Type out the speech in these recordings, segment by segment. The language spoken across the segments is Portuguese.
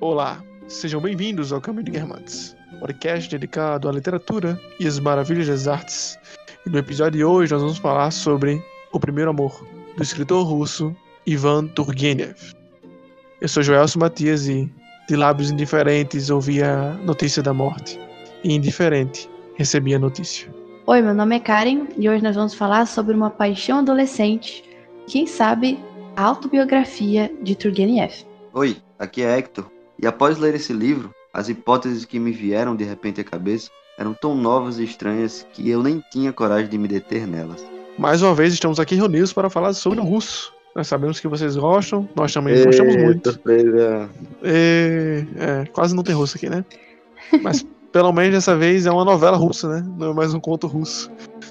Olá, sejam bem-vindos ao Caminho de Guermantes, podcast dedicado à literatura e às maravilhas das artes. E no episódio de hoje nós vamos falar sobre O Primeiro Amor, do escritor russo Ivan Turgenev. Eu sou Joelson Matias e, de lábios indiferentes, ouvi a notícia da morte. E indiferente, recebi a notícia. Oi, meu nome é Karen e hoje nós vamos falar sobre uma paixão adolescente, quem sabe a autobiografia de Turgenev. Oi, aqui é Hector, e após ler esse livro, as hipóteses que me vieram de repente à cabeça eram tão novas e estranhas que eu nem tinha coragem de me deter nelas. Mais uma vez estamos aqui reunidos para falar sobre o russo. Nós sabemos que vocês gostam, nós também gostamos muito. Surpresa! Quase não tem russo aqui, né? Mas pelo menos dessa vez é uma novela russa, né? Não é mais um conto russo.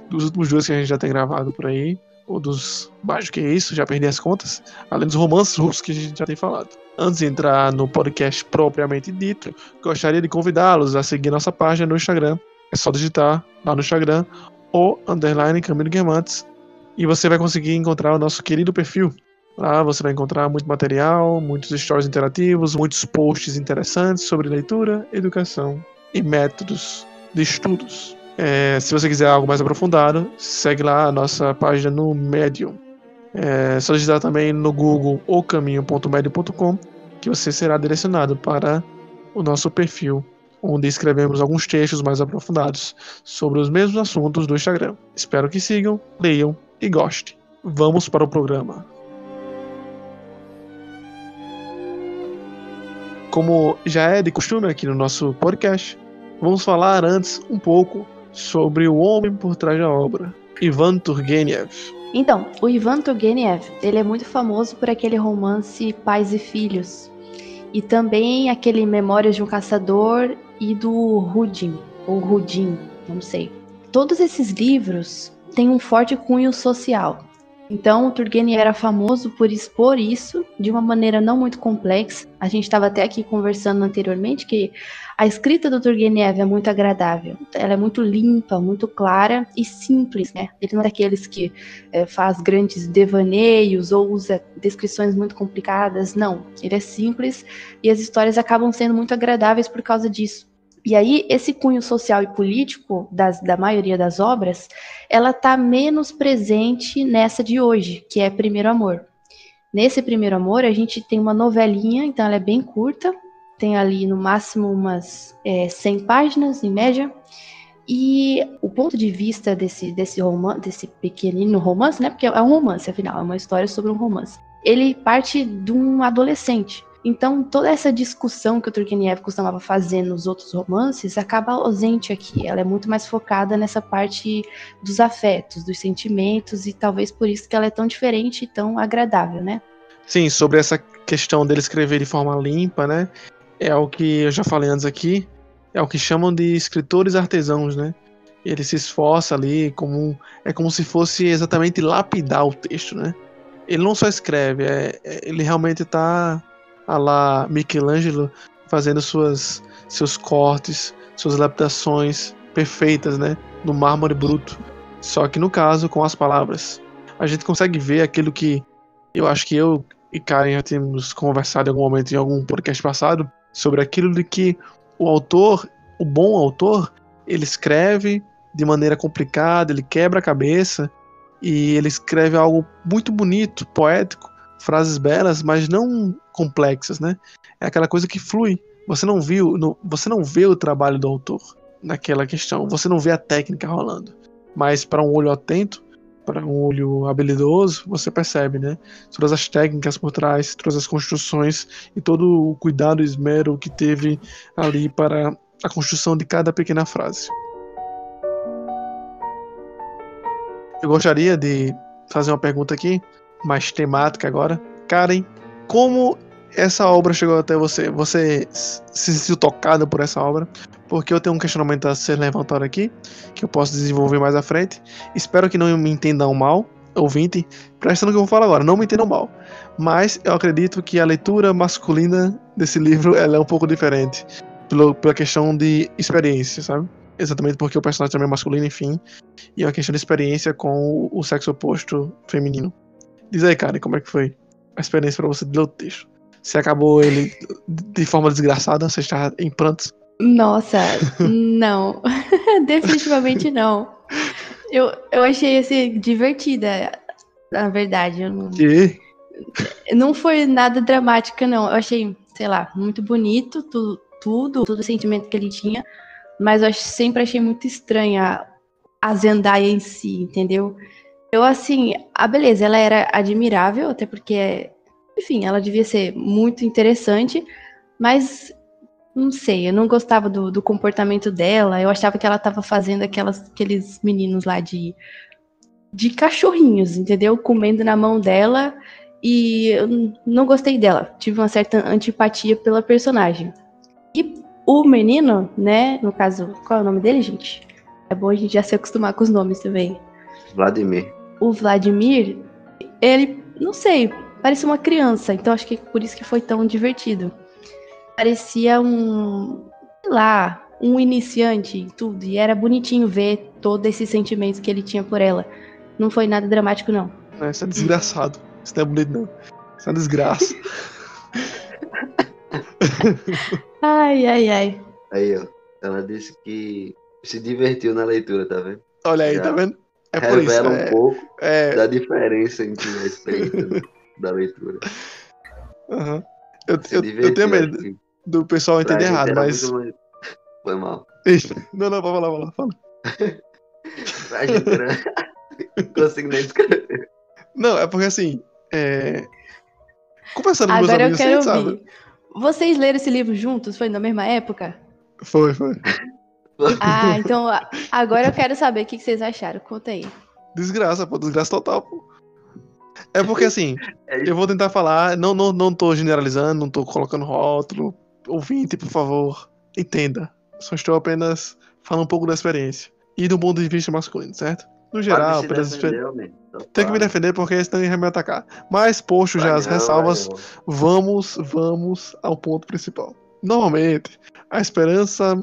Dos últimos dois que a gente já tem gravado por aí, ou dos mais do que isso, já perdi as contas, além dos romances russos que a gente já tem falado. Antes de entrar no podcast propriamente dito, gostaria de convidá-los a seguir nossa página no Instagram. É só digitar lá no Instagram _Caminho de Guermantes e você vai conseguir encontrar o nosso querido perfil. Lá você vai encontrar muito material, muitos stories interativos, muitos posts interessantes sobre leitura, educação e métodos de estudos. Se você quiser algo mais aprofundado, segue lá a nossa página no Medium. É só digitar também no Google ocaminho.medium.com que você será direcionado para o nosso perfil, onde escrevemos alguns textos mais aprofundados sobre os mesmos assuntos do Instagram. Espero que sigam, leiam e gostem. Vamos para o programa. Como já é de costume aqui no nosso podcast, vamos falar antes um pouco sobre o homem por trás da obra, Ivan Turgenev. Então, o Ivan Turgenev, ele é muito famoso por aquele romance Pais e Filhos, e também aquele Memórias de um Caçador e do Rudin, ou Rudin, não sei. Todos esses livros têm um forte cunho social. Então, o Turgenev era famoso por expor isso de uma maneira não muito complexa. A gente estava até aqui conversando anteriormente que a escrita do Turgenev é muito agradável. Ela é muito limpa, muito clara e simples, né? Ele não é daqueles que faz grandes devaneios ou usa descrições muito complicadas. Não, ele é simples e as histórias acabam sendo muito agradáveis por causa disso. E aí, esse cunho social e político da maioria das obras, ela está menos presente nessa de hoje, que é Primeiro Amor. Nesse Primeiro Amor, a gente tem uma novelinha, então ela é bem curta, tem ali no máximo umas 100 páginas, em média, e o ponto de vista desse pequenino romance, né, porque é um romance, afinal, é uma história sobre um romance, ele parte de um adolescente. Então, toda essa discussão que o Turgenev costumava fazer nos outros romances acaba ausente aqui. Ela é muito mais focada nessa parte dos afetos, dos sentimentos, e talvez por isso que ela é tão diferente e tão agradável, né? Sim, sobre essa questão dele escrever de forma limpa, né? É o que eu já falei antes aqui, é o que chamam de escritores artesãos, né? Ele se esforça ali, é como se fosse exatamente lapidar o texto, né? Ele não só escreve, ele realmente está a lá Michelangelo fazendo seus cortes, suas adaptações perfeitas, né, no mármore bruto. Só que no caso, com as palavras, a gente consegue ver aquilo que eu acho que eu e Karen já temos conversado em algum momento em algum podcast passado, sobre aquilo de que o bom autor, ele escreve de maneira complicada, ele quebra a cabeça e ele escreve algo muito bonito, poético, frases belas, mas não complexas, né? É aquela coisa que flui. Você não vê o trabalho do autor naquela questão. Você não vê a técnica rolando. Mas para um olho atento, para um olho habilidoso, você percebe, né? Todas as técnicas por trás, todas as construções e todo o cuidado e esmero que teve ali para a construção de cada pequena frase. Eu gostaria de fazer uma pergunta aqui, mais temática agora. Karen, como essa obra chegou até você? Você se sentiu tocada por essa obra? Porque eu tenho um questionamento a ser levantado aqui, que eu posso desenvolver mais à frente. Espero que não me entendam mal, ouvinte. Presta no que eu vou falar agora, não me entendam mal. Mas eu acredito que a leitura masculina desse livro ela é um pouco diferente. Pela questão de experiência, sabe? Exatamente porque o personagem também é masculino, enfim. E é uma questão de experiência com o sexo oposto feminino. Diz aí, Karen, como é que foi a experiência pra você de ler o texto? Você acabou ele de forma desgraçada, você está em prantos. Nossa, não. Definitivamente não. Eu achei assim, divertida, na verdade. Que? Não foi nada dramática, não. Eu achei, sei lá, muito bonito todo o sentimento que ele tinha, mas eu sempre achei muito estranha a Zendaya em si, entendeu? Eu, assim, a beleza, ela era admirável, até porque, enfim, ela devia ser muito interessante, mas não sei, eu não gostava do comportamento dela, eu achava que ela tava fazendo aqueles meninos lá de cachorrinhos, entendeu? Comendo na mão dela, e eu não gostei dela, tive uma certa antipatia pela personagem. E o menino, né, no caso, qual é o nome dele, gente? É bom a gente já se acostumar com os nomes também. Vladimir. O Vladimir, ele, não sei, parecia uma criança, então acho que por isso que foi tão divertido. Parecia sei lá, um iniciante em tudo, e era bonitinho ver todo esse sentimento que ele tinha por ela. Não foi nada dramático, não. Isso é desgraçado. Isso não é bonito, não. Isso é uma desgraça. Ai, ai, ai. Aí, ó. Ela disse que se divertiu na leitura, tá vendo? Olha aí, Já tá vendo? É por isso. revela um pouco É, da diferença entre a experiência da leitura. aham. Se Eu tenho divertiu, acho medo que do pessoal pra entender gente errado, era mas. muito mais... Foi mal. Não, vai lá, fala. Pra gente era... Não consigo nem descrever. Não, é porque assim. Conversando com meus Agora eu amigos, assim, quero sabe? ouvir. Vocês leram esse livro juntos? Foi na mesma época? Foi. Ah, então agora eu quero saber o que vocês acharam. Conta aí. Desgraça, pô, desgraça total, pô. É porque assim, É isso. eu vou tentar falar, não tô generalizando, não tô colocando rótulo. Ouvinte, por favor, entenda. Só estou apenas falando um pouco da experiência. E do ponto de vista masculino, certo? No Fábio geral, se pelas defendeu, man. Só tenho que me fala. defender porque senão ele vai me atacar. Mas, posto já Vai as não, vai ressalvas, não. vamos ao ponto principal. Normalmente, a esperança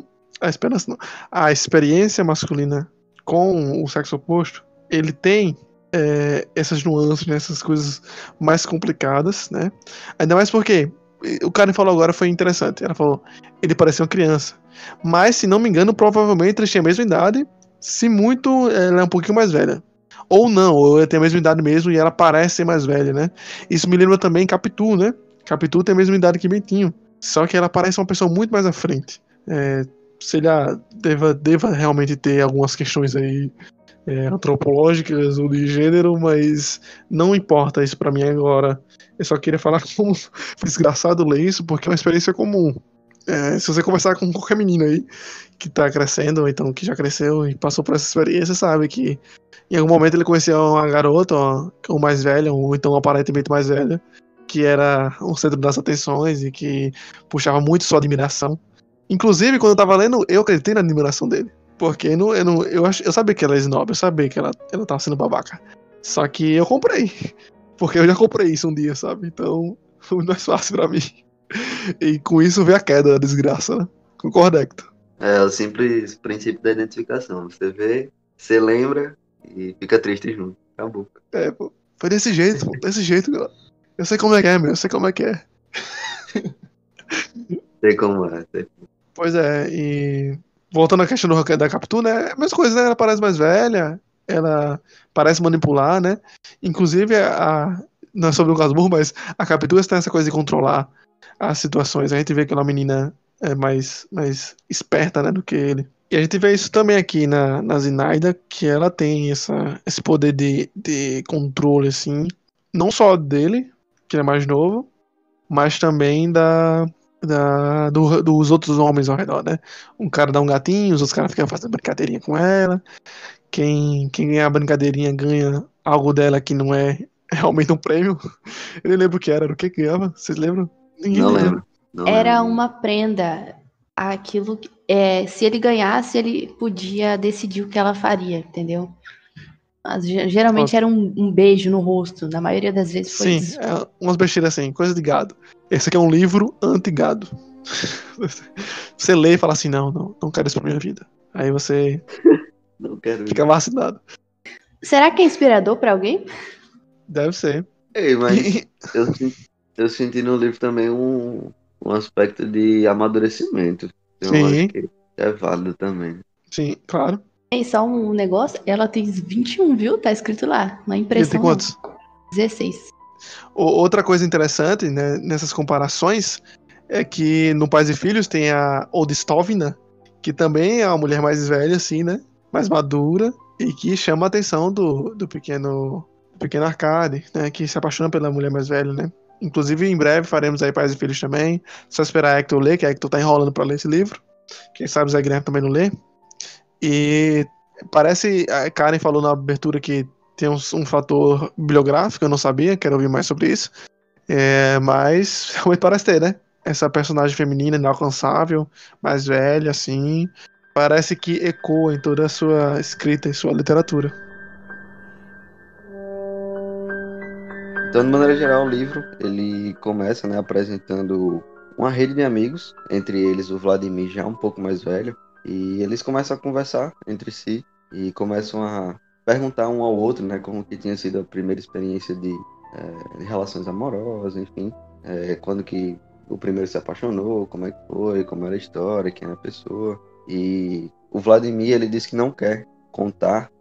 não, a experiência masculina com o sexo oposto, ele tem essas nuances, né, essas coisas mais complicadas, né? Ainda mais porque o Karen falou agora foi interessante. Ela falou, ele parecia uma criança. Mas, se não me engano, provavelmente eles tinham a mesma idade. Se muito, ela é um pouquinho mais velha. Ou não, ou ela tem a mesma idade mesmo e ela parece ser mais velha, né? Isso me lembra também Capitu, né? Capitu tem a mesma idade que Bentinho. Só que ela parece uma pessoa muito mais à frente. Se ele deva realmente ter algumas questões aí antropológicas ou de gênero, mas não importa isso pra mim agora. Eu só queria falar como foi desgraçado ler isso, porque é uma experiência comum. Se você conversar com qualquer menino aí que tá crescendo, ou então que já cresceu e passou por essa experiência, sabe que em algum momento ele conhecia uma garota, ou mais velha, ou então aparentemente mais velha, que era o centro das atenções e que puxava muito sua admiração. Inclusive, quando eu tava lendo, eu acreditei na admiração dele. Porque eu sabia que ela é snob, eu sabia que ela tava sendo babaca. Só que eu comprei. Porque eu já comprei isso um dia, sabe? Então, foi muito mais fácil pra mim. E com isso veio a queda, a desgraça, né? Concorda, Hector? É o simples princípio da identificação. Você vê, você lembra e fica triste junto. Acabou. Pô. Foi desse jeito, pô. Desse jeito, galera. Eu sei como é que é, meu. Eu sei como é que é. Sei como é. Sei. Pois é, e voltando à questão da Capitu, né? É a mesma coisa, né? Ela parece mais velha, ela parece manipular, né? Inclusive, não é sobre um caso burro, mas a Capitu tem essa coisa de controlar as situações. A gente vê que ela é uma menina mais esperta, né, do que ele. E a gente vê isso também aqui na Zinaida, que ela tem esse poder de controle, assim, não só dele, que ele é mais novo, mas também dos outros homens ao redor, né? Um cara dá um gatinho, os outros caras ficam fazendo brincadeirinha com ela. Quem ganhar a brincadeirinha ganha algo dela que não é realmente um prêmio. Eu nem lembro o que era o que ganhava. Vocês lembram? Ninguém Não lembra. lembro. Não Era lembro. uma prenda. Aquilo, se ele ganhasse, ele podia decidir o que ela faria, entendeu? Mas, geralmente Pronto. era um beijo no rosto. Na maioria das vezes foi Sim, isso. umas besteiras assim, coisa de gado. Esse aqui é um livro anti-gado. Você lê e fala assim, não quero isso pra minha vida. Aí você Não quero fica ir. vacinado. Será que é inspirador pra alguém? Deve ser. Ei, mas eu sinto Eu senti no livro também um aspecto de amadurecimento. Eu acho Sim, que é válido também. sim, claro. E só um negócio, ela tem 21, viu? Tá escrito lá. Não é E ele tem impressão, não. quantos? 16. Outra coisa interessante, né, nessas comparações é que no Pais e Filhos tem a Odistovna, que também é uma mulher mais velha, assim, né? Mais madura e que chama a atenção do pequeno Arcade, né? Que se apaixona pela mulher mais velha, né? Inclusive, em breve faremos aí Pais e Filhos também. Só esperar a Hector ler, que a Hector tá enrolando pra ler esse livro. Quem sabe o Zé Guilherme também não lê. E parece, a Karen falou na abertura que tem um fator bibliográfico, eu não sabia, quero ouvir mais sobre isso. Mas realmente parece ter, né? Essa personagem feminina inalcançável, mais velha, assim. Parece que ecoa em toda a sua escrita e sua literatura. Então, de maneira geral, o livro ele começa, né, apresentando uma rede de amigos, entre eles o Vladimir já um pouco mais velho, e eles começam a conversar entre si e começam a perguntar um ao outro, né, como que tinha sido a primeira experiência de relações amorosas, enfim, quando que o primeiro se apaixonou, como é que foi, como era a história, quem era a pessoa. E o Vladimir ele disse que não quer contar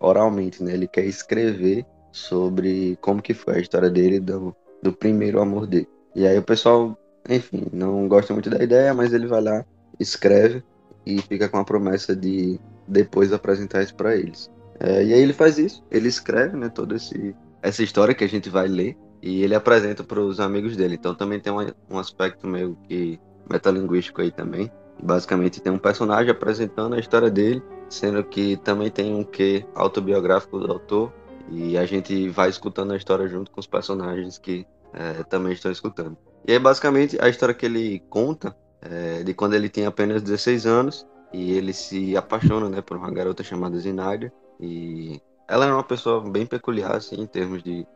oralmente, né, ele quer escrever sobre como que foi a história dele do primeiro amor dele. E aí o pessoal, enfim, não gosta muito da ideia, mas ele vai lá, escreve e fica com a promessa de depois apresentar isso para eles. E aí ele faz isso, ele escreve, né, toda essa história que a gente vai ler e ele apresenta para os amigos dele. Então também tem um aspecto meio que metalinguístico aí também. Basicamente tem um personagem apresentando a história dele, sendo que também tem um quê autobiográfico do autor e a gente vai escutando a história junto com os personagens que também estão escutando. E aí, basicamente, a história que ele conta é de quando ele tinha apenas 16 anos e ele se apaixona, né, por uma garota chamada Zinaida. E ela era uma pessoa bem peculiar, assim, em termos de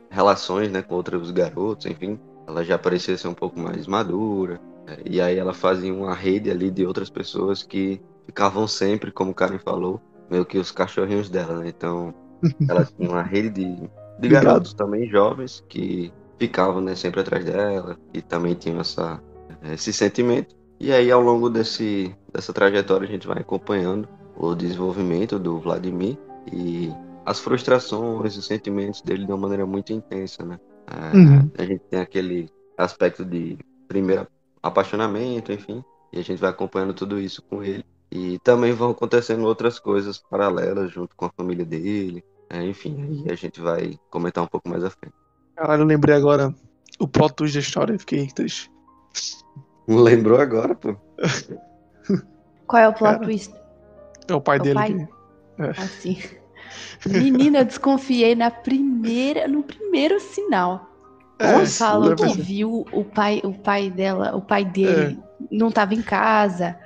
relações, né, com outros garotos, enfim. Ela já parecia ser um pouco mais madura. E aí ela fazia uma rede ali de outras pessoas que ficavam sempre, como o Karen falou, meio que os cachorrinhos dela, né? Então, ela tinha uma rede de Obrigado. garotos também jovens que ficavam, né, sempre atrás dela e também tinham esse sentimento. E aí, ao longo dessa trajetória, a gente vai acompanhando o desenvolvimento do Vladimir e as frustrações, os sentimentos dele de uma maneira muito intensa, né? Uhum. A gente tem aquele aspecto de primeiro apaixonamento, enfim, e a gente vai acompanhando tudo isso com ele. E também vão acontecendo outras coisas paralelas junto com a família dele. Enfim, aí a gente vai comentar um pouco mais à frente. Caralho, eu lembrei agora o plot twist da história e fiquei triste. Lembrou agora, pô? Qual é o plot Cara, twist? é o pai É o dele pai? que. Assim. Menina, eu desconfiei no primeiro sinal. Como Ele assim, falou eu que pô? pensei. viu o pai É, dele não estava em casa.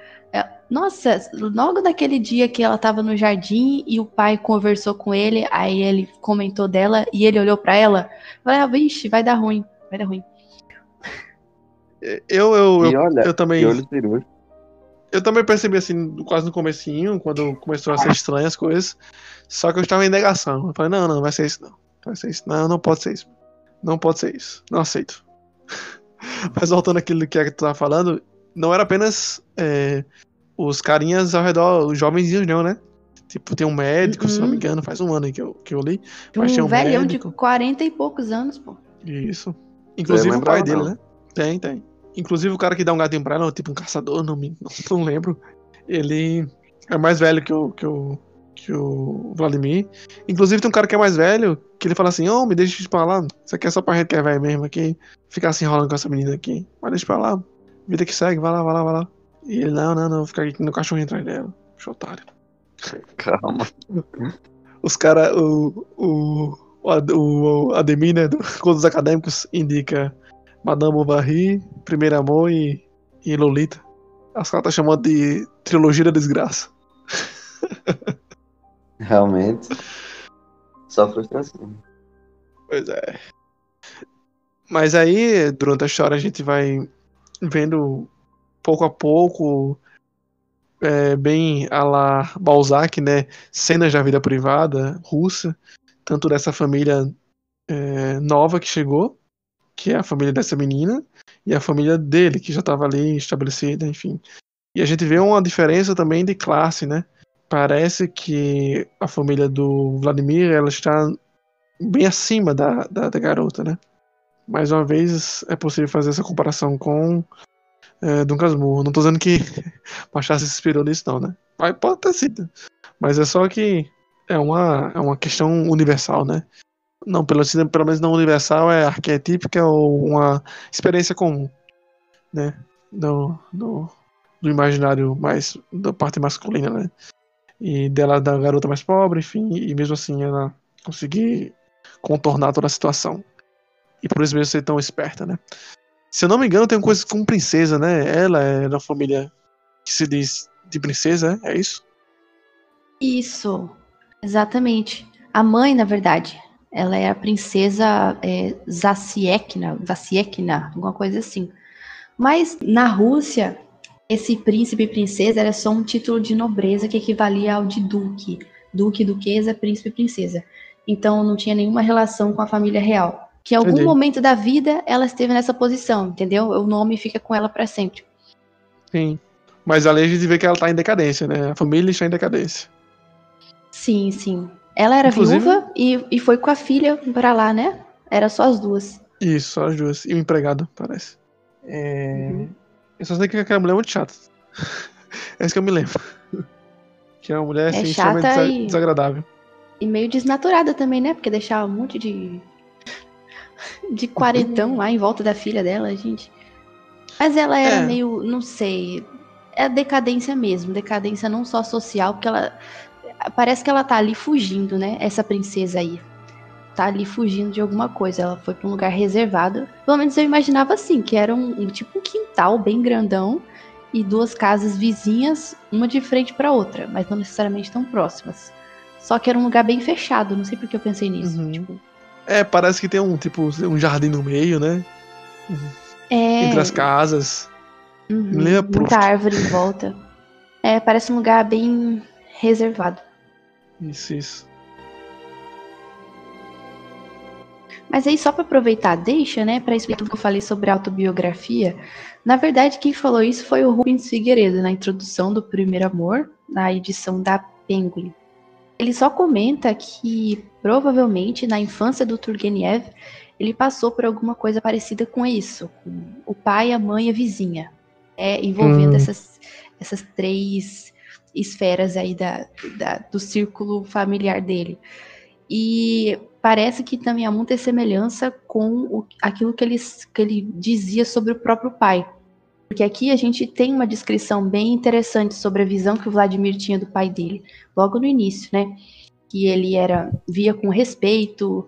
Nossa, logo naquele dia que ela estava no jardim e o pai conversou com ele, aí ele comentou dela e ele olhou pra ela, falou: vixe, vai dar ruim, vai dar ruim. eu, eu, E eu, olha, eu que também. olho cirúrgico. Eu também percebi assim, quase no comecinho, quando começou a ser estranho as coisas. Só que eu estava em negação. Eu falei, não, não vai ser isso não. Vai ser isso. Não, não pode ser isso. Não pode ser isso. Não aceito. Mas voltando àquilo que tu tava falando, não era apenas os carinhas ao redor, os jovenzinhos não, né? Tipo, tem um médico, se não me Uhum. engano, faz um ano aí que eu li. Mas tem Um um velhão de médico. 40 e poucos anos, pô. Isso. Eu Inclusive o pai lembrava, dele, não. né? Tem. Inclusive o cara que dá um gatinho pra ela, tipo um caçador, não lembro. Ele é mais velho que o Vladimir. Inclusive tem um cara que é mais velho, que ele fala assim, ô, me deixa pra lá. Isso aqui é só pra gente que é velho mesmo aqui. Ficar se enrolando com essa menina aqui. Mas deixa pra lá. Vida que segue, vai lá, vai lá, vai lá. E ele, não, vou ficar aqui no cachorrinho atrás dela. Deixa otário. Calma. Os caras, o Ademir, né, do Contos Acadêmicos, indica Madame Bovary, Primeiro Amor e Lolita. As caras tá chamando de Trilogia da Desgraça. Realmente, só frustração. Pois é. Mas aí, durante a história, a gente vai vendo pouco a pouco, bem à la Balzac, né, cenas da vida privada russa, tanto dessa família nova que chegou, que é a família dessa menina, e a família dele, que já estava ali estabelecida, enfim. E a gente vê uma diferença também de classe, né? Parece que a família do Vladimir, ela está bem acima da garota, né? Mais uma vez, é possível fazer essa comparação com Dom Casmurro. Não tô dizendo que Machado se inspirou nisso, não, né? Mas pode ter sido. Mas é só que é uma questão universal, né? Não, pelo menos não universal, é arquetípica ou uma experiência comum, né? Do imaginário mais da parte masculina, né? E dela, da garota mais pobre, enfim, e mesmo assim ela conseguir contornar toda a situação. E por isso mesmo ser tão esperta, né? Se eu não me engano, tem coisas com princesa, né? Ela é da família que se diz de princesa, é isso? Isso, exatamente. A mãe, na verdade, ela é a princesa Zaciekna, alguma coisa assim. Mas na Rússia, esse príncipe e princesa era só um título de nobreza que equivalia ao de duque. Duque, duquesa, príncipe e princesa. Então não tinha nenhuma relação com a família real. Que em algum Entendi. momento da vida ela esteve nessa posição, entendeu? O nome fica com ela para sempre. Sim. Mas ali a gente vê que ela tá em decadência, né? A família está em decadência. Sim, sim. Ela era Inclusive, viúva e foi com a filha pra lá, né? Era só as duas. isso, só as duas. E o empregado, parece. Eu só sei que aquela mulher é muito chata. É isso que eu me lembro. Que é uma mulher, É assim, extremamente chata e desagradável. meio desnaturada também, né? Porque deixava um monte de quarentão lá em volta da filha dela, gente. Mas ela era É. meio, não sei, é decadência mesmo, decadência não só social, porque ela parece que ela tá ali fugindo, né? Essa princesa aí tá ali fugindo de alguma coisa. Ela foi pra um lugar reservado. Pelo menos eu imaginava assim, que era tipo um quintal bem grandão e duas casas vizinhas, uma de frente pra outra, mas não necessariamente tão próximas. Só que era um lugar bem fechado, não sei por que eu pensei nisso. Uhum. Tipo, Parece que tem um jardim no meio, né? Entre as casas. Me lembra muita Proust. árvore em volta. Parece um lugar bem reservado. Isso. Mas aí, só para aproveitar, deixa, né, para explicar o que eu falei sobre autobiografia. Na verdade, quem falou isso foi o Rubens Figueiredo, na introdução do Primeiro Amor, na edição da Penguin. Ele só comenta que, provavelmente, na infância do Turgenev, ele passou por alguma coisa parecida com isso, com o pai, a mãe e a vizinha, envolvendo essas três esferas aí do círculo familiar dele. E parece que também há muita semelhança com aquilo que ele dizia sobre o próprio pai. Porque aqui a gente tem uma descrição bem interessante sobre a visão que o Vladimir tinha do pai dele, logo no início, né? Que ele via com respeito,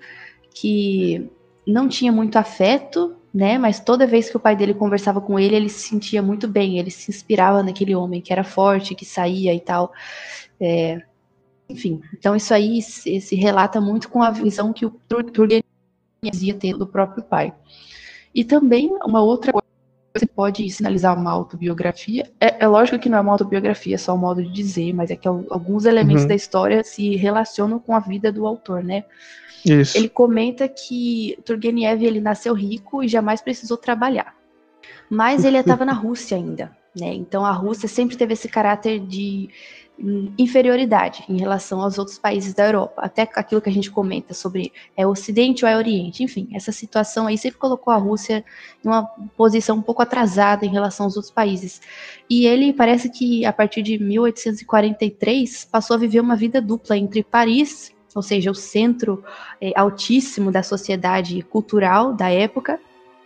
que não tinha muito afeto, né? Mas toda vez que o pai dele conversava com ele se sentia muito bem, ele se inspirava naquele homem que era forte, que saía e tal. Enfim, então isso aí se relata muito com a visão que o Turgenev dizia ter do próprio pai. E também uma outra coisa que você pode sinalizar uma autobiografia, é lógico que não é uma autobiografia, é só um modo de dizer, mas é que alguns elementos da história se relacionam com a vida do autor, né? Isso. Ele comenta que Turgenev ele nasceu rico e jamais precisou trabalhar. Mas ele estava na Rússia ainda, né? Então a Rússia sempre teve esse caráter de inferioridade em relação aos outros países da Europa, até aquilo que a gente comenta sobre Ocidente ou Oriente, enfim, essa situação aí sempre colocou a Rússia em uma posição um pouco atrasada em relação aos outros países. E ele parece que a partir de 1843 passou a viver uma vida dupla entre Paris, ou seja, o centro altíssimo da sociedade cultural da época,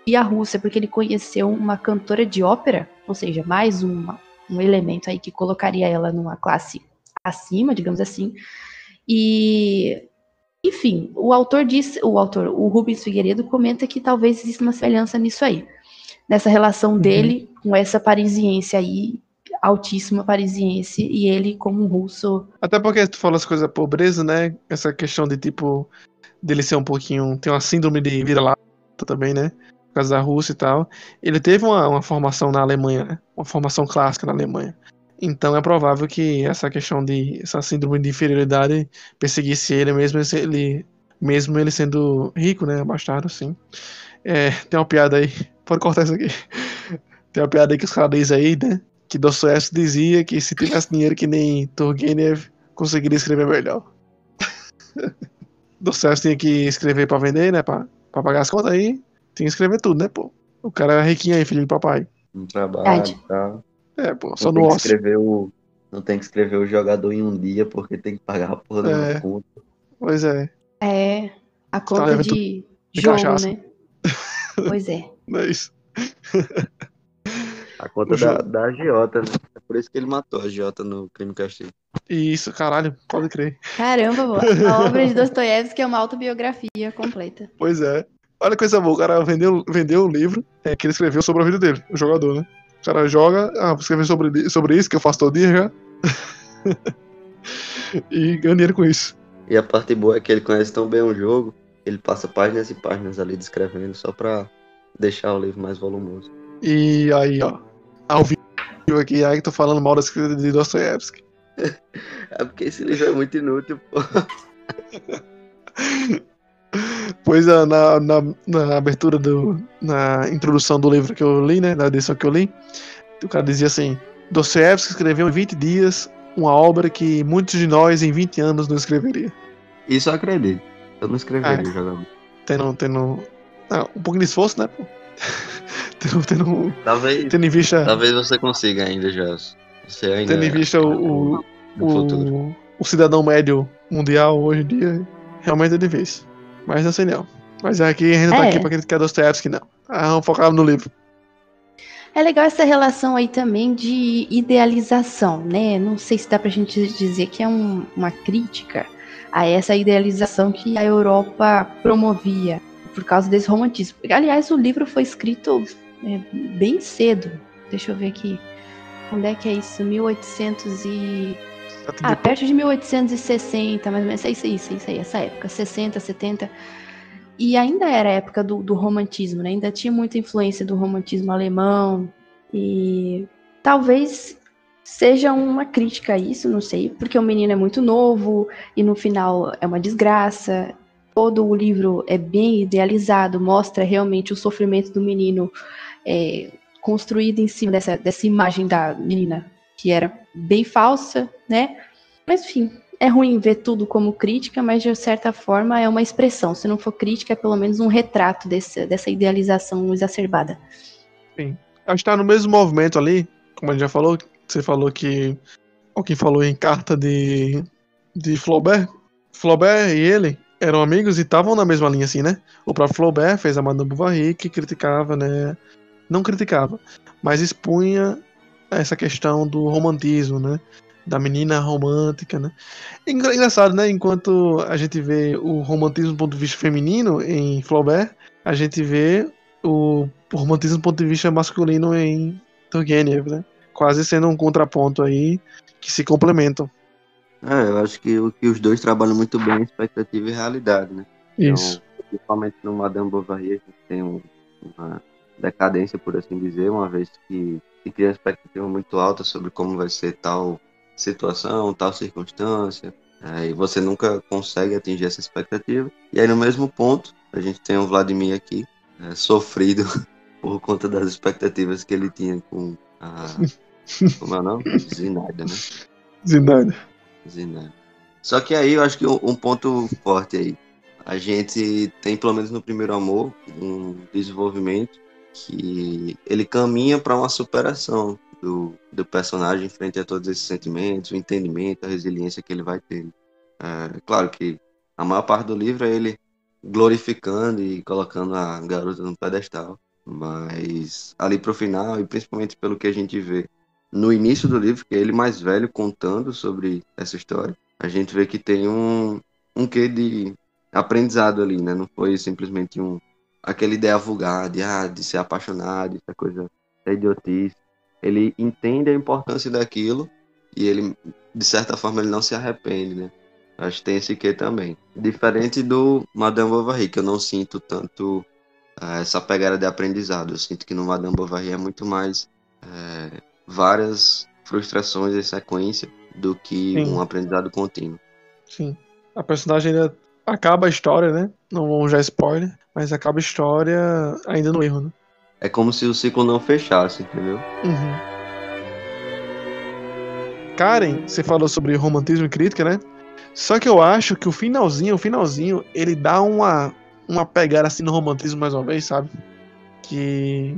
e a Rússia, porque ele conheceu uma cantora de ópera, ou seja, mais um elemento aí que colocaria ela numa classe acima, digamos assim. E, enfim, o Rubens Figueiredo comenta que talvez exista uma semelhança nisso aí, nessa relação dele com essa parisiense aí, altíssima parisiense, e ele como um russo. Até porque tu falou as coisas da pobreza, né? Essa questão de tipo dele ser um pouquinho, tem uma síndrome de vira-lata também, né? Por causa da Rússia e tal. Ele teve uma formação na Alemanha, né? Uma formação clássica na Alemanha. Então é provável que essa síndrome de inferioridade perseguisse ele mesmo ele sendo rico, né? Abastado, sim. Tem uma piada aí. Pode cortar isso aqui. Tem uma piada aí que os caras dizem aí, né? Que Dostoiévski dizia que se tivesse dinheiro que nem Turgenev, conseguiria escrever melhor. Dostoiévski tinha que escrever pra vender, né? Pra pagar as contas aí. Tinha que escrever tudo, né, pô? O cara era riquinho aí, filho de papai. No trabalho Verdade. e tal. Pô, Não só no tem que ócio. escrever o. Não tem que escrever o jogador em um dia porque tem que pagar a porra de uma É, conta. pois é. É a Os caras conta levam tudo de de jogo, cachaça. né? Pois é. Não é isso. A O conta jogo. da agiota, né? É por isso que ele matou a agiota no Crime e Castigo. Isso, caralho, pode crer. Caramba, vô, a obra de Dostoiévski é uma autobiografia completa. Pois é. Olha que coisa boa, o cara vendeu o livro que ele escreveu sobre a vida dele, o jogador, né? O cara joga, vou escrever sobre isso que eu faço todo dia já. E ganha dinheiro com isso. E a parte boa é que ele conhece tão bem o jogo, ele passa páginas e páginas ali descrevendo só pra deixar o livro mais volumoso. E aí, ó, ao vivo aqui, aí que tô falando mal da escrita de Dostoiévski. É porque esse livro é muito inútil, pô. Pois na abertura na introdução do livro que eu li, né, na edição que eu li, o cara dizia assim: Dostoiévski escreveu em 20 dias uma obra que muitos de nós em 20 anos não escreveria. Isso eu acredito. Eu não escreveria o jogador. Tendo um pouquinho de esforço, né, pô? Talvez Tendo em vista, você consiga ainda, Gelson. Você tendo em ainda vista no futuro. o cidadão médio mundial hoje em dia, realmente é difícil. Mas não sei não. Mas aqui a gente não tá aqui pra criticar Dostoiévski, não. Vamos focar no livro. É legal essa relação aí também de idealização, né? Não sei se dá pra gente dizer que é uma crítica a essa idealização que a Europa promovia por causa desse romantismo. Aliás, o livro foi escrito bem cedo. Deixa eu ver aqui. Quando é que é isso? 1800 e... perto de 1860, mais ou menos. Isso aí, essa época. 60, 70... E ainda era a época do romantismo, né? Ainda tinha muita influência do romantismo alemão. E talvez seja uma crítica a isso, não sei. Porque o menino é muito novo e no final é uma desgraça. Todo o livro é bem idealizado, mostra realmente o sofrimento do menino construído em cima dessa imagem da menina, que era bem falsa, né? Mas enfim... É ruim ver tudo como crítica, mas de certa forma é uma expressão. Se não for crítica, é pelo menos um retrato dessa idealização exacerbada. Sim. Acho que tá no mesmo movimento ali, como a gente já falou. Você falou que alguém falou em carta de Flaubert. Flaubert e ele eram amigos e estavam na mesma linha, assim, né? O próprio Flaubert fez a Madame Bovary, que criticava, né? Não criticava, mas expunha essa questão do romantismo, né? Da menina romântica, né? Engraçado, né? Enquanto a gente vê o romantismo do ponto de vista feminino em Flaubert, a gente vê o romantismo do ponto de vista masculino em Turgenev, né? Quase sendo um contraponto aí que se complementam. Eu acho que os dois trabalham muito bem expectativa e realidade, né? Isso. Então, principalmente no Madame Bovary, a gente tem uma decadência, por assim dizer, uma vez que se cria uma expectativa muito alta sobre como vai ser tal situação, tal circunstância, e você nunca consegue atingir essa expectativa. E aí, no mesmo ponto, a gente tem o Vladimir aqui, sofrido por conta das expectativas que ele tinha com a... Como é o nome? Zinaida, né? Zinaida. Só que aí eu acho que um ponto forte aí, a gente tem, pelo menos no Primeiro Amor, um desenvolvimento que ele caminha para uma superação do personagem frente a todos esses sentimentos, o entendimento, a resiliência que ele vai ter. Claro que a maior parte do livro é ele glorificando e colocando a garota no pedestal, mas ali pro final, e principalmente pelo que a gente vê no início do livro, que é ele mais velho contando sobre essa história, a gente vê que tem um quê de aprendizado ali, né? Não foi simplesmente aquela ideia vulgar de ser apaixonado, essa coisa da idiotice. Ele entende a importância daquilo e ele, de certa forma, ele não se arrepende, né? Acho que tem esse quê também. Diferente do Madame Bovary, que eu não sinto tanto essa pegada de aprendizado. Eu sinto que no Madame Bovary é muito mais várias frustrações em sequência do que um aprendizado contínuo. Sim. A personagem ainda acaba a história, né? Não vamos já spoiler, mas acaba a história ainda no erro, né? É como se o ciclo não fechasse, entendeu? Uhum. Karen, você falou sobre romantismo e crítica, né? Só que eu acho que o finalzinho, ele dá uma pegada assim no romantismo mais uma vez, sabe? Que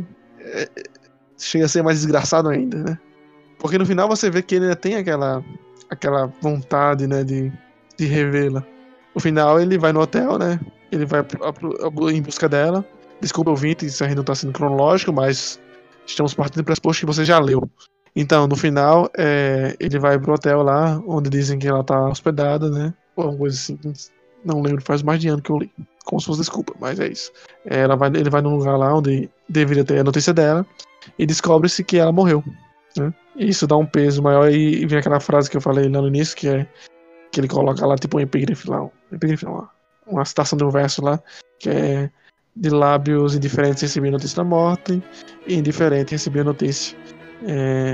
chega a ser mais desgraçado ainda, né? Porque no final você vê que ele ainda tem aquela vontade, né, de revê-la. No final ele vai no hotel, né? Ele vai em busca dela. Desculpa, ouvinte, isso ainda não tá sendo cronológico, mas estamos partindo do pressuposto que você já leu. Então, no final, ele vai pro hotel lá, onde dizem que ela tá hospedada, né? Ou alguma coisa assim. Não lembro, faz mais de ano que eu li. Como se fosse desculpa, mas é isso. Ele vai num lugar lá onde deveria ter a notícia dela e descobre-se que ela morreu, né? E isso dá um peso maior e vem aquela frase que eu falei lá no início, que é que ele coloca lá tipo um epígrafe lá. Um epígrafe não, uma citação de um verso lá, que é de lábios indiferentes recebi a notícia da morte e indiferente recebi a notícia.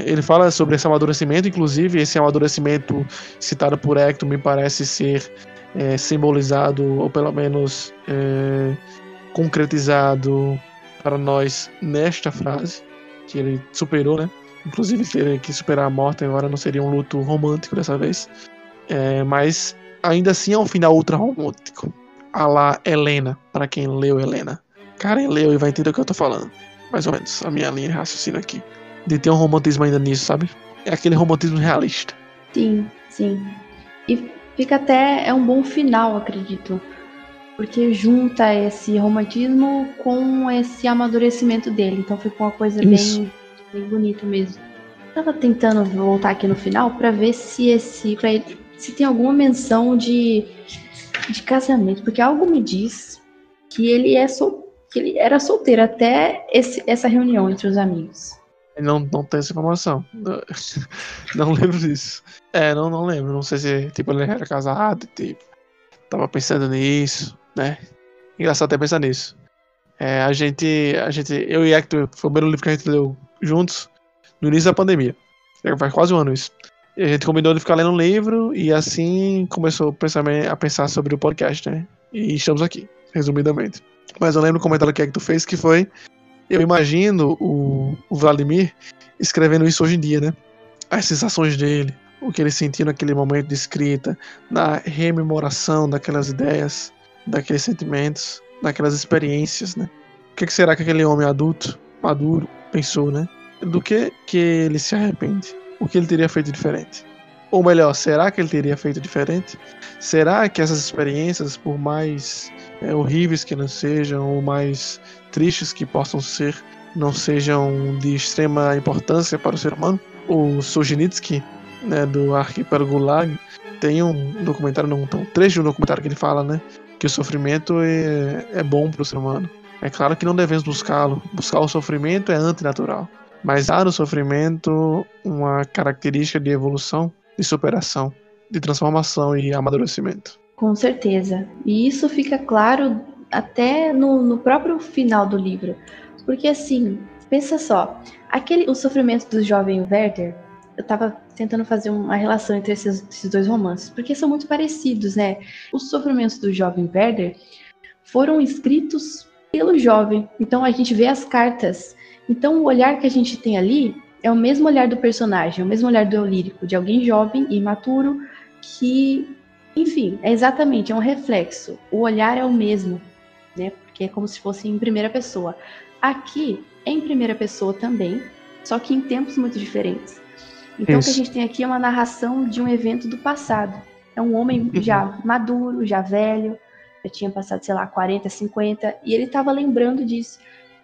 Ele fala sobre esse amadurecimento, inclusive esse amadurecimento citado por Hector me parece ser simbolizado, ou pelo menos concretizado para nós nesta frase, que ele superou, né? Inclusive ter que superar a morte agora não seria um luto romântico dessa vez, mas ainda assim é um final ultra romântico, a lá Helena, para quem leu Helena. Karen leu e vai entender o que eu tô falando, mais ou menos, a minha linha de raciocínio aqui, de ter um romantismo ainda nisso, sabe? É aquele romantismo realista. Sim, sim. E fica até, é um bom final, acredito, porque junta esse romantismo com esse amadurecimento dele, então fica uma coisa bem bonita mesmo. Tava tentando voltar aqui no final pra ver se se tem alguma menção de casamento, porque algo me diz que ele era solteiro até essa reunião entre os amigos. Não tem essa informação. Não lembro disso. Não lembro. Não sei se tipo, ele era casado, tipo, tava pensando nisso, né? Engraçado até pensar nisso. Eu e Hector, foi o primeiro livro que a gente leu juntos no início da pandemia. Faz quase um ano isso. E a gente combinou de ficar lendo um livro e assim começou a pensar sobre o podcast, né? E estamos aqui, resumidamente. Mas eu lembro o comentário que Hector fez que foi: eu imagino o Vladimir escrevendo isso hoje em dia, né? As sensações dele, o que ele sentiu naquele momento de escrita, na rememoração daquelas ideias, daqueles sentimentos, daquelas experiências, né? O que será que aquele homem adulto, maduro, pensou, né? Do que ele se arrepende? O que ele teria feito diferente? Ou melhor, será que ele teria feito diferente? Será que essas experiências, por mais horríveis que não sejam, ou mais tristes que possam ser, não sejam de extrema importância para o ser humano? O Solzhenitsyn, né, do Arquipélago Gulag, tem um documentário, um trecho de um documentário que ele fala, né, que o sofrimento é bom para o ser humano. É claro que não devemos buscá-lo. Buscar o sofrimento é antinatural. Mas há no sofrimento uma característica de evolução, de superação, de transformação e amadurecimento. Com certeza. E isso fica claro até no próprio final do livro. Porque assim, pensa só, o sofrimento do jovem Werther, eu estava tentando fazer uma relação entre esses dois romances, porque são muito parecidos, né? Os sofrimentos do jovem Werther foram escritos pelo jovem. Então a gente vê as cartas. Então o olhar que a gente tem ali é o mesmo olhar do personagem, é o mesmo olhar do eu lírico, de alguém jovem e imaturo que, enfim, é um reflexo. O olhar é o mesmo, né? Porque é como se fosse em primeira pessoa. Aqui é em primeira pessoa também, só que em tempos muito diferentes. Então o que a gente tem aqui é uma narração de um evento do passado. É um homem já maduro, já velho, já tinha passado, 40, 50, e ele estava lembrando disso.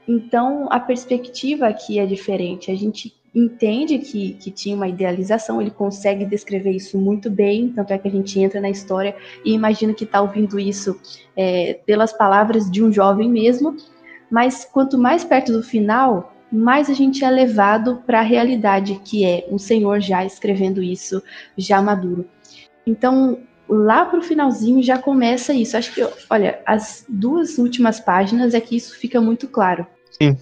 Então, a perspectiva aqui é diferente. A gente entende que tinha uma idealização, ele consegue descrever isso muito bem, tanto é que a gente entra na história e imagina que está ouvindo isso pelas palavras de um jovem mesmo, mas quanto mais perto do final, mais a gente é levado para a realidade, que é um senhor já escrevendo isso, já maduro. Então, lá pro finalzinho já começa isso. Acho que, olha, as 2 últimas páginas é que isso fica muito claro. Sim.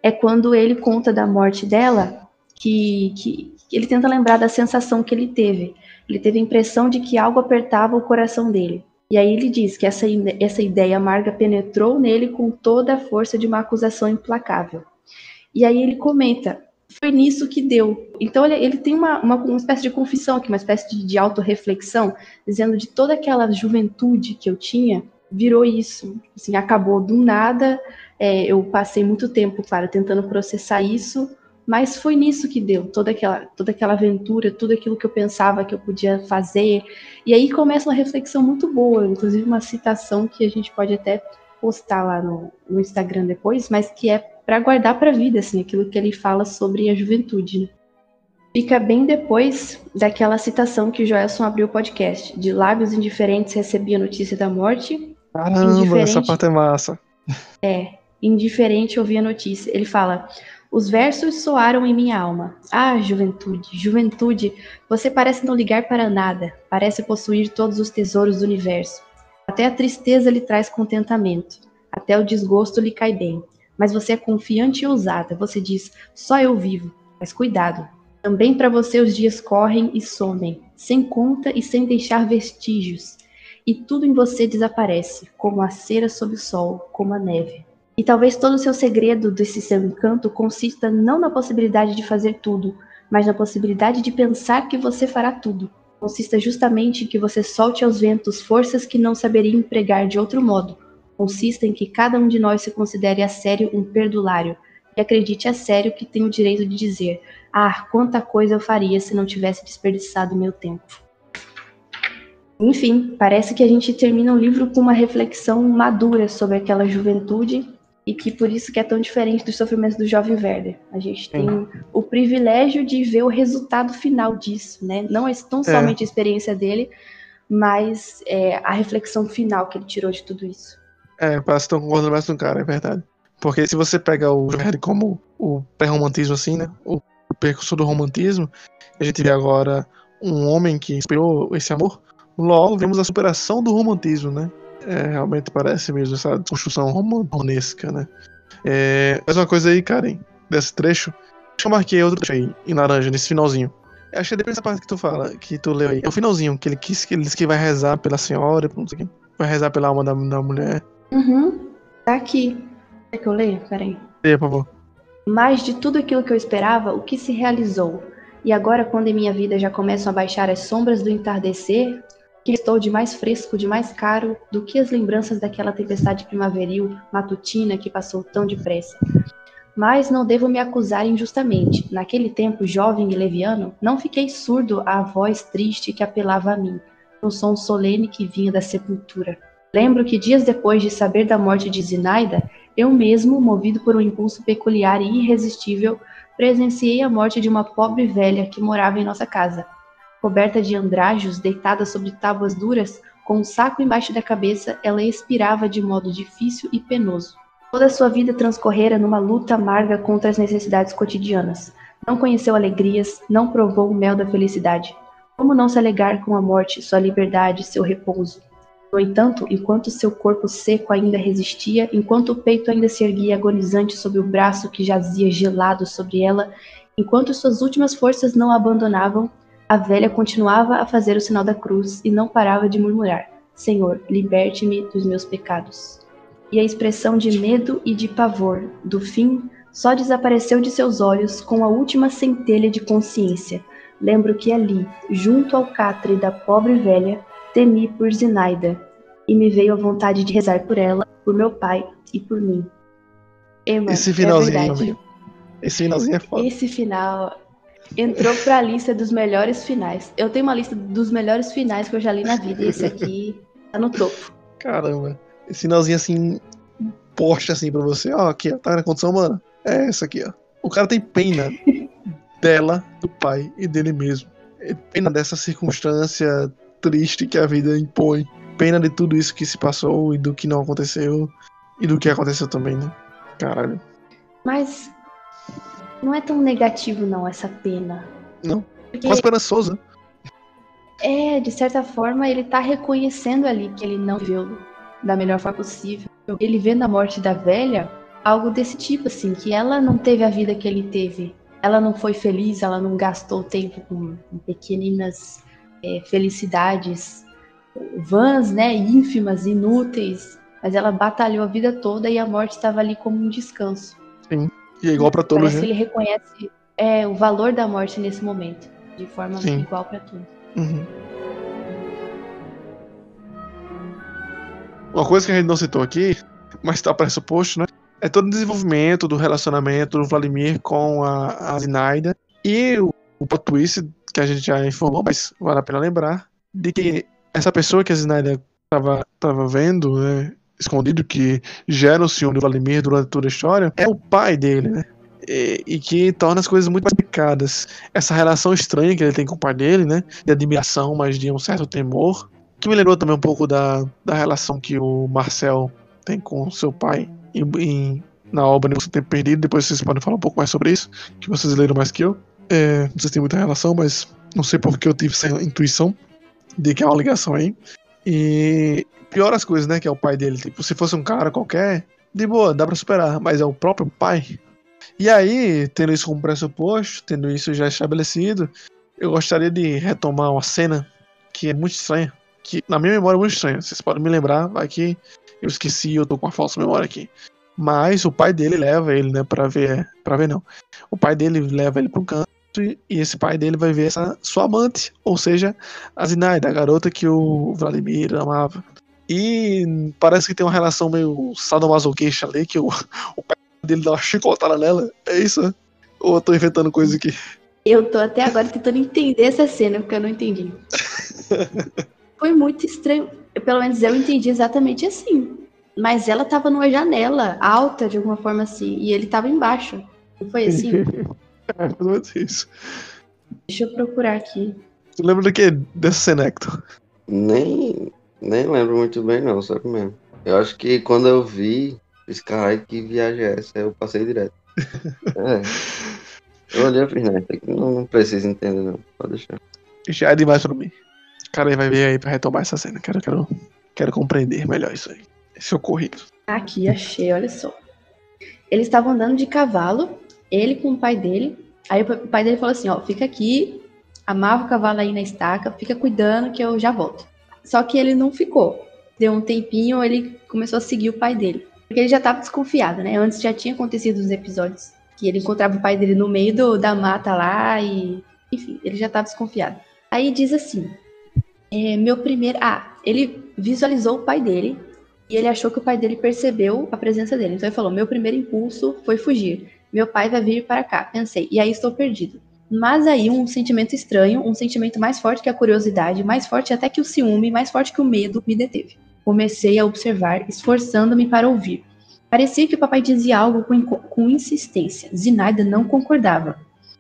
É quando ele conta da morte dela, que ele tenta lembrar da sensação que ele teve. Ele teve a impressão de que algo apertava o coração dele. E aí ele diz que essa ideia amarga penetrou nele com toda a força de uma acusação implacável. E aí ele comenta, foi nisso que deu. Então ele tem uma espécie de confissão aqui, uma espécie de autorreflexão, dizendo de toda aquela juventude que eu tinha, virou isso. Assim, acabou do nada, eu passei muito tempo, claro, tentando processar isso, mas foi nisso que deu, toda aquela aventura, tudo aquilo que eu pensava que eu podia fazer. E aí começa uma reflexão muito boa, inclusive uma citação que a gente pode até postar lá no Instagram depois, mas que é para guardar para a vida, assim, aquilo que ele fala sobre a juventude. Né? Fica bem depois daquela citação que o Joelson abriu o podcast. De lábios indiferentes recebia a notícia da morte. Caramba, essa parte é massa. Indiferente ouvia a notícia. Ele fala... Os versos soaram em minha alma. Ah, juventude, juventude, você parece não ligar para nada, parece possuir todos os tesouros do universo. Até a tristeza lhe traz contentamento, até o desgosto lhe cai bem. Mas você é confiante e ousada, você diz, só eu vivo. Mas cuidado, também para você os dias correm e somem, sem conta e sem deixar vestígios. E tudo em você desaparece, como a cera sob o sol, como a neve. E talvez todo o seu segredo desse seu encanto consista não na possibilidade de fazer tudo, mas na possibilidade de pensar que você fará tudo. Consista justamente em que você solte aos ventos forças que não saberia empregar de outro modo. Consista em que cada um de nós se considere a sério um perdulário, e acredite a sério que tem o direito de dizer: ah, quanta coisa eu faria se não tivesse desperdiçado meu tempo. Enfim, parece que a gente termina o livro com uma reflexão madura sobre aquela juventude, e que por isso que é tão diferente dos sofrimentos do jovem Werder. A gente tem o privilégio de ver o resultado final disso, né? Não é tão somente a experiência dele, mas a reflexão final que ele tirou de tudo isso. Parece que estão concordando mais com o cara, é verdade. Porque se você pega o Werder como o pré-romantismo, assim, né? O precursor do romantismo, a gente vê agora um homem que inspirou esse amor, logo vemos a superação do romantismo, né? Realmente parece mesmo essa construção romanesca, né? Mais uma coisa aí, Karen, desse trecho. Acho que eu marquei outro trecho aí, em laranja, nesse finalzinho. Eu achei depois essa parte que tu fala, que tu leu aí. É o finalzinho, que ele diz que vai rezar pela senhora, não sei o quê. Vai rezar pela alma da mulher. Tá aqui. Quer que eu leia? Peraí. Leia, por favor. Mas de tudo aquilo que eu esperava, o que se realizou? E agora, quando em minha vida já começam a baixar as sombras do entardecer, que estou de mais fresco, de mais caro, do que as lembranças daquela tempestade primaveril, matutina, que passou tão depressa. Mas não devo me acusar injustamente. Naquele tempo, jovem e leviano, não fiquei surdo à voz triste que apelava a mim, no som solene que vinha da sepultura. Lembro que dias depois de saber da morte de Zinaida, eu mesmo, movido por um impulso peculiar e irresistível, presenciei a morte de uma pobre velha que morava em nossa casa. Coberta de andrajos, deitada sobre tábuas duras, com um saco embaixo da cabeça, ela expirava de modo difícil e penoso. Toda a sua vida transcorrera numa luta amarga contra as necessidades cotidianas. Não conheceu alegrias, não provou o mel da felicidade. Como não se alegar com a morte, sua liberdade, seu repouso? No entanto, enquanto seu corpo seco ainda resistia, enquanto o peito ainda se erguia agonizante sob o braço que jazia gelado sobre ela, enquanto suas últimas forças não a abandonavam, a velha continuava a fazer o sinal da cruz e não parava de murmurar: Senhor, liberte-me dos meus pecados. E a expressão de medo e de pavor do fim só desapareceu de seus olhos com a última centelha de consciência. Lembro que ali, junto ao catre da pobre velha, temi por Zinaida, e me veio a vontade de rezar por ela, por meu pai e por mim. Esse finalzinho, esse finalzinho é foda. Esse final entrou pra lista dos melhores finais. Eu tenho uma lista dos melhores finais que eu já li na vida, e esse aqui tá no topo. Caramba, esse finalzinho assim, posta assim pra você, ó, aqui, ó, tá na condição, mano? É essa aqui, ó. O cara tem pena dela, do pai e dele mesmo. Pena dessa circunstância triste que a vida impõe. Pena de tudo isso que se passou e do que não aconteceu. E do que aconteceu também, né? Caralho. Mas não é tão negativo não, essa pena. Não, porque... mais esperançoso. De certa forma, ele tá reconhecendo ali que ele não viveu da melhor forma possível. Ele vê na morte da velha algo desse tipo, assim, que ela não teve a vida que ele teve. Ela não foi feliz, ela não gastou tempo com pequeninas felicidades. vãs, né, ínfimas, inúteis, mas ela batalhou a vida toda e a morte estava ali como um descanso. Sim. E é igual pra todos, Parece né? que ele reconhece o valor da morte nesse momento, de forma Sim. igual para todos. Uhum. Uma coisa que a gente não citou aqui, mas está pressuposto, né? É todo o desenvolvimento do relacionamento do Vladimir com a Zinaida. E o plot twist que a gente já informou, mas vale a pena lembrar, de que essa pessoa que a Zinaida tava vendo, né, escondido, que gera o ciúme do Vladimir durante toda a história, é o pai dele, né? E que torna as coisas muito mais complicadas. Essa relação estranha que ele tem com o pai dele, né? De admiração, mas de um certo temor. Que me lembrou também um pouco da relação que o Marcel tem com seu pai na obra No Seu Tempo Perdido. Depois vocês podem falar um pouco mais sobre isso, que vocês leram mais que eu. Não sei se tem muita relação, mas não sei porque eu tive essa intuição de que há uma ligação aí. E pior as coisas, né? Que é o pai dele. Tipo, se fosse um cara qualquer, de boa, dá pra superar. Mas é o próprio pai. E aí, tendo isso como pressuposto, tendo isso já estabelecido, eu gostaria de retomar uma cena que é muito estranha. Que na minha memória é muito estranha. Vocês podem me lembrar, vai que eu esqueci, eu tô com uma falsa memória aqui. Mas o pai dele leva ele, né, pra ver não. O pai dele leva ele pro canto e esse pai dele vai ver essa sua amante, ou seja, a Zinaida, a garota que o Vladimir amava. E parece que tem uma relação meio sadomasoquista ali, que o pai dele dá uma chicotada nela. É isso, né? Ou eu tô inventando coisa aqui? Eu tô até agora tentando entender essa cena, porque eu não entendi. Foi muito estranho. Pelo menos eu entendi exatamente assim. Mas ela tava numa janela alta, de alguma forma assim, e ele tava embaixo. Não foi assim? É, mais ou menos isso. Deixa eu procurar aqui. Você lembra do que dessa cena, Hector? Nem lembro muito bem, não, sabe mesmo. Eu acho que quando eu vi, fiz, caralho, que viagem é essa? Eu passei direto. Eu olhei e fiz, né, isso aqui não precisa entender, não. Pode deixar. Já é demais pra mim. O cara aí vai ver aí pra retomar essa cena. Quero compreender melhor isso aí. Esse ocorrido. Aqui, achei, olha só. Eles estavam andando de cavalo, ele com o pai dele. Aí o pai dele falou assim, ó, fica aqui, amarra o cavalo aí na estaca, fica cuidando que eu já volto. Só que ele não ficou. Deu um tempinho, ele começou a seguir o pai dele. Porque ele já estava desconfiado, né? Antes já tinha acontecido os episódios que ele encontrava o pai dele no meio da mata lá e... Enfim, ele já estava desconfiado. Aí diz assim, ele visualizou o pai dele e ele achou que o pai dele percebeu a presença dele. Então ele falou, meu primeiro impulso foi fugir. Meu pai vai vir para cá, pensei. E aí estou perdido. Mas aí um sentimento estranho, um sentimento mais forte que a curiosidade, mais forte até que o ciúme, mais forte que o medo, me deteve. Comecei a observar, esforçando-me para ouvir. Parecia que o papai dizia algo com insistência. Zinaida não concordava.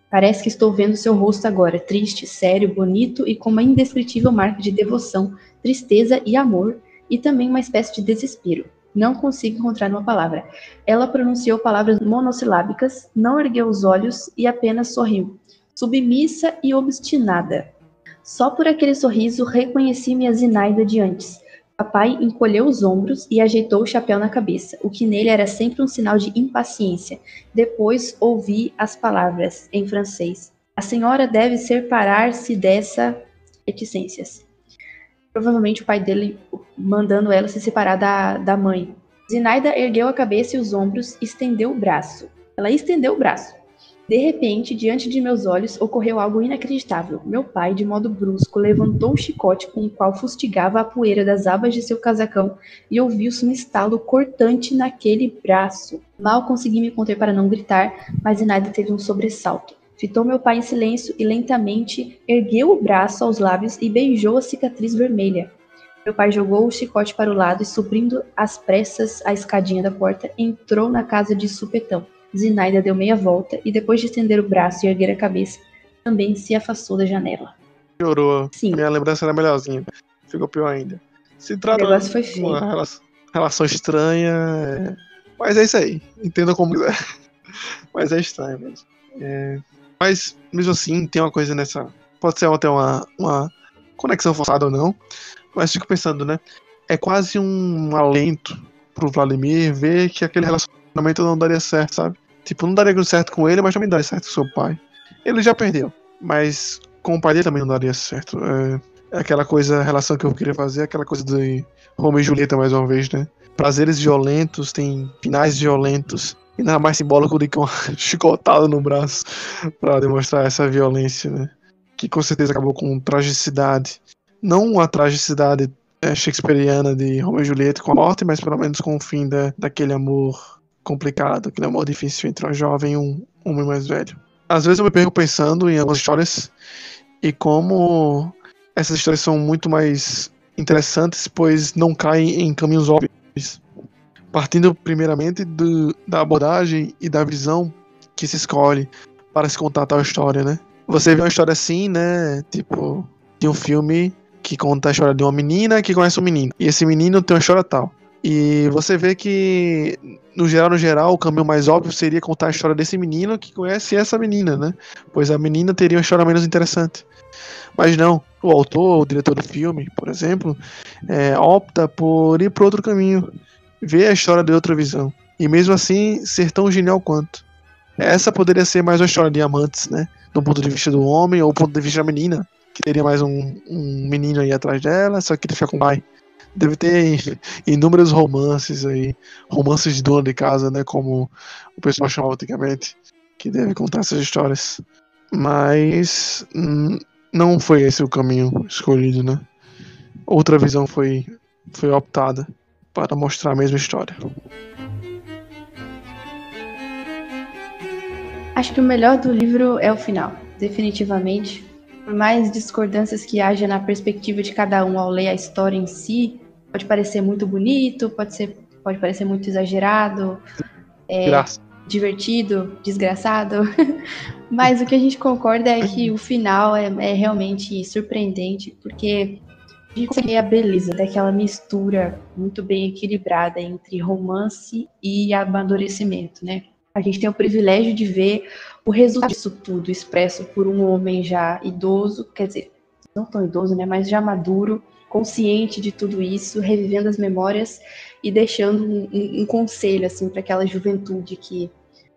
Parece que estou vendo seu rosto agora, triste, sério, bonito e com uma indescritível marca de devoção, tristeza e amor, e também uma espécie de desespero. Não consigo encontrar uma palavra. Ela pronunciou palavras monossilábicas, não ergueu os olhos e apenas sorriu. Submissa e obstinada. Só por aquele sorriso reconheci minha Zinaida de antes. Papai encolheu os ombros e ajeitou o chapéu na cabeça, o que nele era sempre um sinal de impaciência. Depois ouvi as palavras, em francês. A senhora deve separar-se dessa reticências. Provavelmente o pai dele mandando ela se separar da mãe. Zinaida ergueu a cabeça e os ombros, estendeu o braço. Ela estendeu o braço. De repente, diante de meus olhos, ocorreu algo inacreditável. Meu pai, de modo brusco, levantou o chicote com o qual fustigava a poeira das abas de seu casacão e ouviu-se um estalo cortante naquele braço. Mal consegui me conter para não gritar, mas Zinaida teve um sobressalto. Fitou meu pai em silêncio e lentamente ergueu o braço aos lábios e beijou a cicatriz vermelha. Meu pai jogou o chicote para o lado e, subindo às pressas a escadinha da porta, entrou na casa de supetão. Zinaida deu meia volta e, depois de estender o braço e erguer a cabeça, também se afastou da janela. Piorou. Sim. Minha lembrança era melhorzinha. Ficou pior ainda. Se trata O negócio foi de feio. uma relação estranha. Mas é isso aí. Entenda como quiser. Mas é estranho mesmo. Mas, mesmo assim, tem uma coisa nessa... Pode ser até uma conexão forçada ou não. Mas fico pensando, né? É quase um alento pro Vladimir ver que aquele relacionamento não daria certo, sabe? Tipo, não daria certo com ele, mas também daria certo com seu pai. Ele já perdeu. Mas com o pai dele também não daria certo. aquela coisa, a relação que eu queria fazer, aquela coisa de Romeo e Julieta mais uma vez, né? Prazeres violentos têm finais violentos. E nada mais simbólico do que uma chicotada no braço pra demonstrar essa violência, né? Que com certeza acabou com tragicidade. Não a tragicidade shakespeariana de Romeo e Julieta com a morte, mas pelo menos com o fim daquele amor complicado, aquele amor difícil entre uma jovem e um homem mais velho. Às vezes eu me pego pensando em algumas histórias e como essas histórias são muito mais interessantes, pois não caem em caminhos óbvios. Partindo primeiramente da abordagem e da visão que se escolhe para se contar tal história, né? Você vê uma história assim, né? Tipo, de um filme que conta a história de uma menina que conhece um menino. E esse menino tem uma história tal. E você vê que, no geral, o caminho mais óbvio seria contar a história desse menino que conhece essa menina, né? Pois a menina teria uma história menos interessante. Mas não, o autor, o diretor do filme, por exemplo, opta por ir para outro caminho, ver a história de outra visão, e mesmo assim ser tão genial quanto. Essa poderia ser mais uma história de amantes, né? Do ponto de vista do homem, ou do ponto de vista da menina, que teria mais um menino aí atrás dela, só que ele fica com o pai. Deve ter inúmeros romances aí, romances de dona de casa, né? Como o pessoal chamava antigamente, que deve contar essas histórias. Mas não foi esse o caminho escolhido, né? Outra visão foi optada para mostrar a mesma história. Acho que o melhor do livro é o final, definitivamente. Por mais discordâncias que haja na perspectiva de cada um ao ler a história em si, pode parecer muito bonito, pode parecer muito exagerado, divertido, desgraçado, mas o que a gente concorda é que o final é realmente surpreendente, porque a gente consegue ver a beleza daquela mistura muito bem equilibrada entre romance e amadurecimento, né? A gente tem o privilégio de ver o resultado disso tudo expresso por um homem já idoso, quer dizer, não tão idoso, né, mas já maduro, consciente de tudo isso, revivendo as memórias e deixando um conselho assim para aquela juventude que,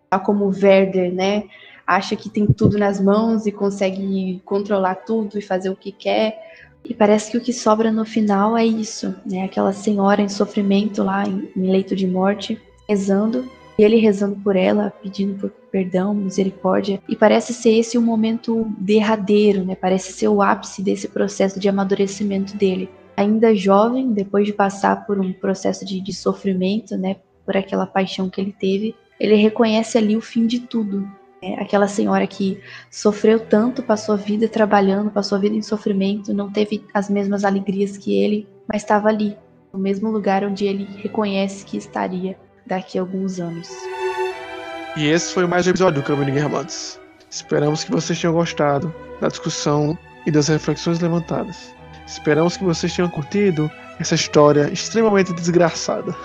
tal como o Werder, né, acha que tem tudo nas mãos e consegue controlar tudo e fazer o que quer. E parece que o que sobra no final é isso, né? Aquela senhora em sofrimento lá em leito de morte, rezando. E ele rezando por ela, pedindo por perdão, misericórdia. E parece ser esse o momento derradeiro, né? Parece ser o ápice desse processo de amadurecimento dele. Ainda jovem, depois de passar por um processo de sofrimento, né? Por aquela paixão que ele teve, ele reconhece ali o fim de tudo. Né? Aquela senhora que sofreu tanto, passou a vida trabalhando, passou a vida em sofrimento, não teve as mesmas alegrias que ele, mas estava ali, no mesmo lugar onde ele reconhece que estaria daqui a alguns anos. E esse foi mais um episódio do Caminho de Guermantes. Esperamos que vocês tenham gostado da discussão e das reflexões levantadas. Esperamos que vocês tenham curtido essa história extremamente desgraçada.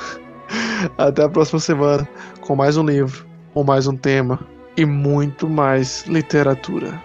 Até a próxima semana com mais um livro, com mais um tema e muito mais literatura.